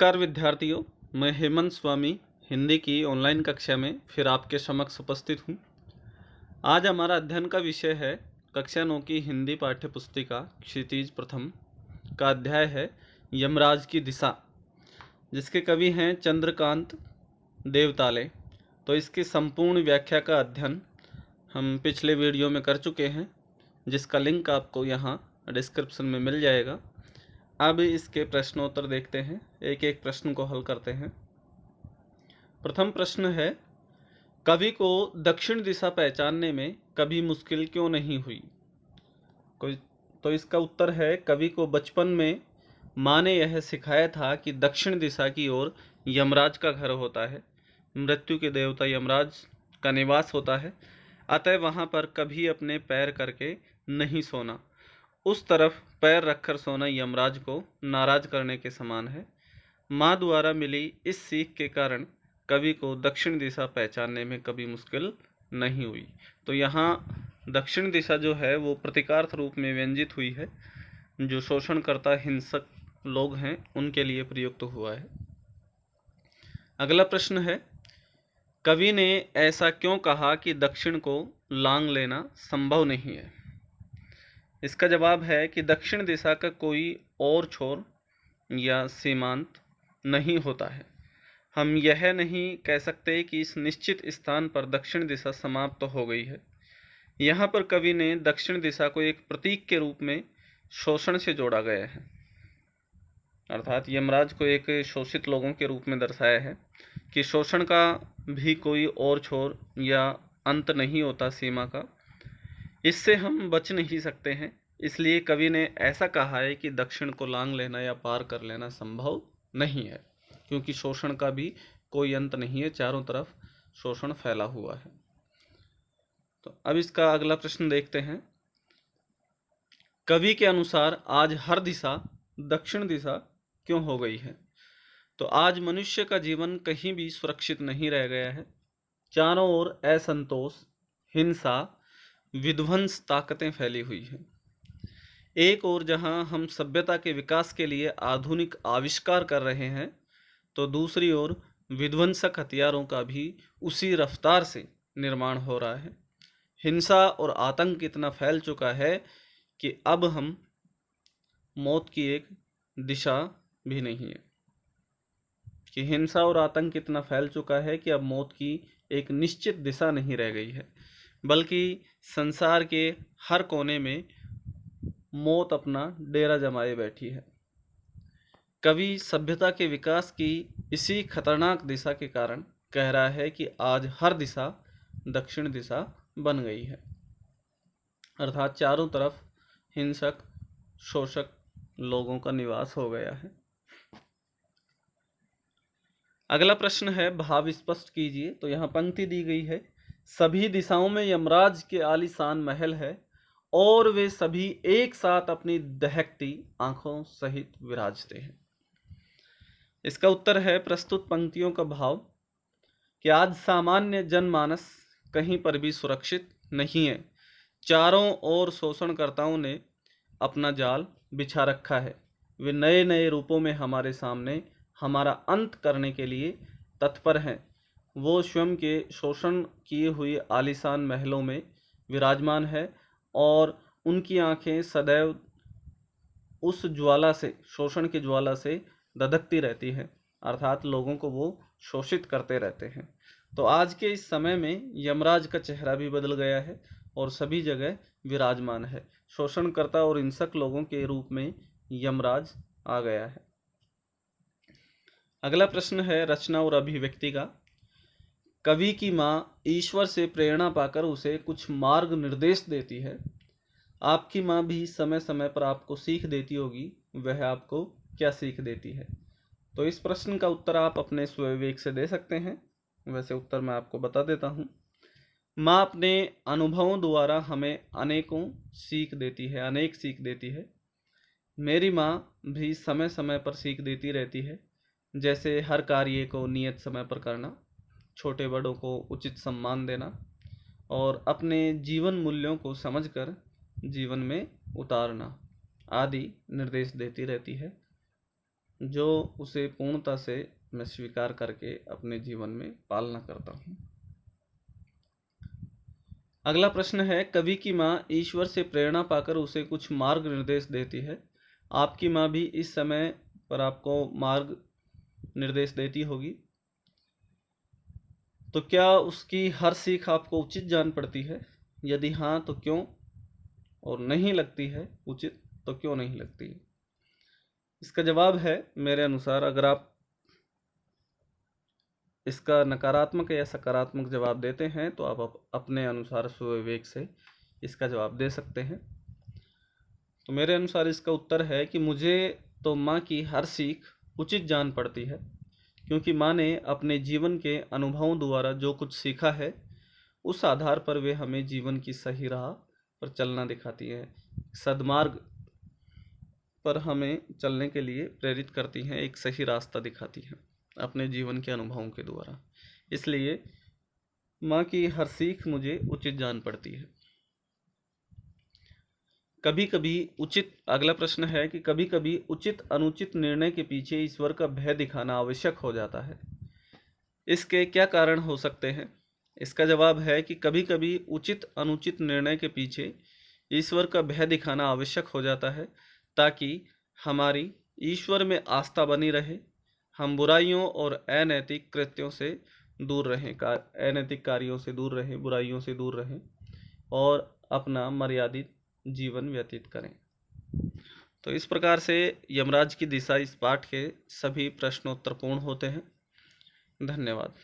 नमस्कार विद्यार्थियों, मैं हेमंत स्वामी हिंदी की ऑनलाइन कक्षा में फिर आपके समक्ष उपस्थित हूँ। आज हमारा अध्ययन का विषय है कक्षा 9 की हिंदी पाठ्य पुस्तिका क्षितिज प्रथम का अध्याय है यमराज की दिशा, जिसके कवि हैं चंद्रकांत देवताले। तो इसकी संपूर्ण व्याख्या का अध्ययन हम पिछले वीडियो में कर चुके हैं, जिसका लिंक आपको यहाँ डिस्क्रिप्शन में मिल जाएगा। अब इसके प्रश्नोत्तर देखते हैं, एक एक प्रश्न को हल करते हैं। प्रथम प्रश्न है, कवि को दक्षिण दिशा पहचानने में कभी मुश्किल क्यों नहीं हुई? तो इसका उत्तर है, कवि को बचपन में माँ ने यह सिखाया था कि दक्षिण दिशा की ओर यमराज का घर होता है, मृत्यु के देवता यमराज का निवास होता है, अतः वहाँ पर कभी अपने पैर करके नहीं सोना। उस तरफ पैर रखकर सोना यमराज को नाराज करने के समान है। माँ द्वारा मिली इस सीख के कारण कवि को दक्षिण दिशा पहचानने में कभी मुश्किल नहीं हुई। तो यहाँ दक्षिण दिशा जो है वो प्रतीकार्थ रूप में व्यंजित हुई है, जो शोषणकर्ता हिंसक लोग हैं उनके लिए प्रयुक्त हुआ है। अगला प्रश्न है, कवि ने ऐसा क्यों कहा कि दक्षिण को लांग लेना संभव नहीं है? इसका जवाब है कि दक्षिण दिशा का कोई और छोर या सीमांत नहीं होता है। हम यह नहीं कह सकते कि इस निश्चित स्थान पर दक्षिण दिशा समाप्त तो हो गई है। यहाँ पर कवि ने दक्षिण दिशा को एक प्रतीक के रूप में शोषण से जोड़ा गया है, अर्थात यमराज को एक शोषित लोगों के रूप में दर्शाया है कि शोषण का भी कोई और छोर या अंत नहीं होता सीमा का। इससे हम बच नहीं सकते हैं, इसलिए कवि ने ऐसा कहा है कि दक्षिण को लांग लेना या पार कर लेना संभव नहीं है, क्योंकि शोषण का भी कोई अंत नहीं है, चारों तरफ शोषण फैला हुआ है। तो अब इसका अगला प्रश्न देखते हैं। कवि के अनुसार आज हर दिशा दक्षिण दिशा क्यों हो गई है? तो आज मनुष्य का जीवन कहीं भी सुरक्षित नहीं रह गया है। चारों ओर असंतोष, हिंसा, विध्वंस ताकतें फैली हुई हैं। एक ओर जहां हम सभ्यता के विकास के लिए आधुनिक आविष्कार कर रहे हैं, तो दूसरी ओर विध्वंसक हथियारों का भी उसी रफ्तार से निर्माण हो रहा है। हिंसा और आतंक इतना फैल चुका है कि अब हम मौत की एक दिशा भी नहीं है, कि हिंसा और आतंक इतना फैल चुका है कि अब मौत की एक निश्चित दिशा नहीं रह गई है, बल्कि संसार के हर कोने में मौत अपना डेरा जमाए बैठी है। कवि सभ्यता के विकास की इसी खतरनाक दिशा के कारण कह रहा है कि आज हर दिशा दक्षिण दिशा बन गई है, अर्थात चारों तरफ हिंसक शोषक लोगों का निवास हो गया है। अगला प्रश्न है, भाव स्पष्ट कीजिए। तो यहाँ पंक्ति दी गई है, सभी दिशाओं में यमराज के आलीशान महल है और वे सभी एक साथ अपनी दहकती आंखों सहित विराजते हैं। इसका उत्तर है, प्रस्तुत पंक्तियों का भाव कि आज सामान्य जनमानस कहीं पर भी सुरक्षित नहीं है। चारों ओर शोषणकर्ताओं ने अपना जाल बिछा रखा है। वे नए नए रूपों में हमारे सामने हमारा अंत करने के लिए तत्पर हैं। वो स्वयं के शोषण किए हुए आलीशान महलों में विराजमान है और उनकी आंखें सदैव उस ज्वाला से, शोषण की ज्वाला से धधकती रहती हैं, अर्थात लोगों को वो शोषित करते रहते हैं। तो आज के इस समय में यमराज का चेहरा भी बदल गया है और सभी जगह विराजमान है। शोषणकर्ता और हिंसक लोगों के रूप में यमराज आ गया है। अगला प्रश्न है रचना और अभिव्यक्ति का। कवि की माँ ईश्वर से प्रेरणा पाकर उसे कुछ मार्ग निर्देश देती है। आपकी माँ भी समय समय पर आपको सीख देती होगी, वह आपको क्या सीख देती है? तो इस प्रश्न का उत्तर आप अपने स्वविवेक से दे सकते हैं। वैसे उत्तर मैं आपको बता देता हूँ। माँ अपने अनुभवों द्वारा हमें अनेकों सीख देती है, अनेक सीख देती है। मेरी माँ भी समय समय पर सीख देती रहती है, जैसे हर कार्य को नियत समय पर करना, छोटे बड़ों को उचित सम्मान देना और अपने जीवन मूल्यों को समझकर जीवन में उतारना आदि निर्देश देती रहती है। जो उसे पूर्णता से मैं स्वीकार करके अपने जीवन में पालना करता हूँ। अगला प्रश्न है, कवि की माँ ईश्वर से प्रेरणा पाकर उसे कुछ मार्ग निर्देश देती है। आपकी माँ भी इस समय पर आपको मार्ग निर्देश देती होगी, तो क्या उसकी हर सीख आपको उचित जान पड़ती है? यदि हाँ तो क्यों, और नहीं लगती है उचित तो क्यों नहीं लगती है? इसका जवाब है, मेरे अनुसार अगर आप इसका नकारात्मक या सकारात्मक जवाब देते हैं तो आप अपने अनुसार स्वविवेक से इसका जवाब दे सकते हैं। तो मेरे अनुसार इसका उत्तर है कि मुझे तो माँ की हर सीख उचित जान पड़ती है, क्योंकि माँ ने अपने जीवन के अनुभवों द्वारा जो कुछ सीखा है उस आधार पर वे हमें जीवन की सही राह पर चलना दिखाती है, सद्मार्ग पर हमें चलने के लिए प्रेरित करती हैं, एक सही रास्ता दिखाती हैं अपने जीवन के अनुभवों के द्वारा। इसलिए माँ की हर सीख मुझे उचित जान पड़ती है। कभी कभी उचित, अगला प्रश्न है कि कभी कभी उचित अनुचित निर्णय के पीछे ईश्वर का भय दिखाना आवश्यक हो जाता है। इसके क्या कारण हो सकते हैं? इसका जवाब है कि कभी कभी उचित अनुचित निर्णय के पीछे ईश्वर का भय दिखाना आवश्यक हो जाता है, ताकि हमारी ईश्वर में आस्था बनी रहे, हम बुराइयों और अनैतिक कृत्यों से दूर रहें, अनैतिक कार्यों से दूर रहें, बुराइयों से दूर रहें और अपना मर्यादित जीवन व्यतीत करें। तो इस प्रकार से यमराज की दिशा इस पाठ के सभी प्रश्नोत्तर पूर्ण होते हैं। धन्यवाद।